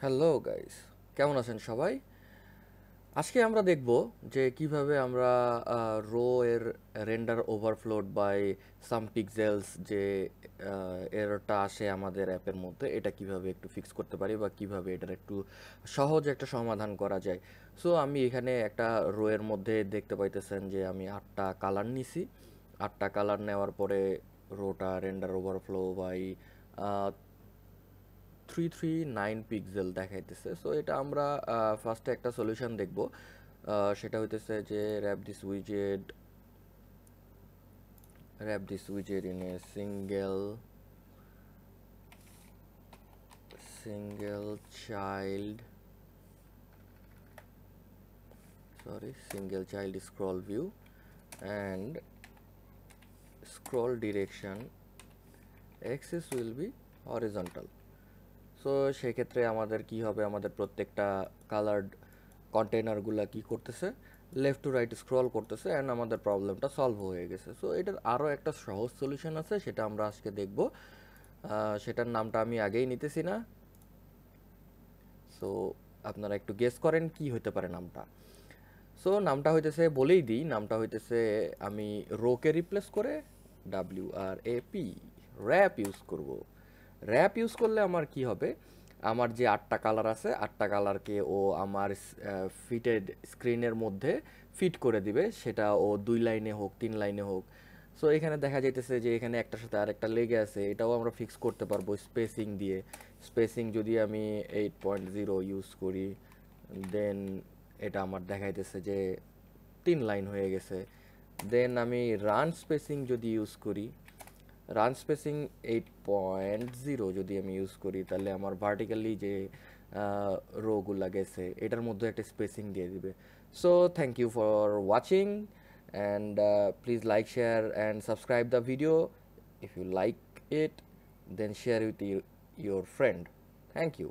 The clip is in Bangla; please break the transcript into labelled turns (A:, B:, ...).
A: হ্যালো গাইস, কেমন আছেন সবাই? আজকে আমরা দেখব যে কিভাবে আমরা রো এর রেন্ডার ওভারফ্লোড বাই সাম পিক্সেলস যে এররটা আসে আমাদের অ্যাপের মধ্যে, এটা কিভাবে একটু ফিক্স করতে পারি বা কিভাবে এটার একটু সহজ একটা সমাধান করা যায়। সো আমি এখানে একটা রো এর মধ্যে দেখতে পাইতেছেন যে আমি 8টা কালার নিছি। 8টা কালার নেওয়ার পরে রোটা রেন্ডার ওভারফ্লো বাই 339 পিক্সেল দেখাইতেছে। সো এটা আমরা ফার্স্টে একটা সলিউশন দেখব। সেটা হইতেছে যে wrap this widget in a single child single child scroll view and scroll direction axis will be horizontal. So সেক্ষেত্রে আমাদের কি হবে, আমাদের প্রত্যেকটা কালার্ড কন্টেনারগুলা কি করতেছে, লেফট টু রাইট স্ক্রল করতেছে অ্যান্ড আমাদের প্রবলেমটা সলভ হয়ে গেছে। সো এটার আরও একটা সহজ সলিউশন আছে, সেটা আমরা আজকে দেখব। সেটার নামটা আমি আগেই নিতেছি না। সো আপনারা একটু গেস করেন কি হতে পারে নামটা। সো নামটা হইতেছে, বলেই দিই, নামটা হইতেছে আমি রোকে রিপ্লেস করে WRAP র্যাপ ইউজ করব। র্যাপ ইউজ করলে আমার কি হবে, আমার যে 8টা কালার আছে 8টা কালারকে ও আমার ফিটেড স্ক্রিনের মধ্যে ফিট করে দিবে, সেটা ও 2 লাইনে হোক 3 লাইনে হোক। সো এখানে দেখা যাইতেছে যে এখানে একটার সাথে আরেকটা লেগে আছে, এটাও আমরা ফিক্স করতে পারবো স্পেসিং দিয়ে। স্পেসিং যদি আমি 8.0 ইউজ করি, দেন এটা আমার দেখাইতেছে যে 3 লাইন হয়ে গেছে। দেন আমি রান স্পেসিং যদি ইউজ করি, রান স্পেসিং 8.0 যদি আমি ইউজ করি, তাহলে আমার ভার্টিক্যালি যে রোগুলা গেছে এটার মধ্যে একটা স্পেসিং দিয়ে দিবে। So thank you for watching and please like, share and subscribe the video if you like it, then share with your friend. Thank you.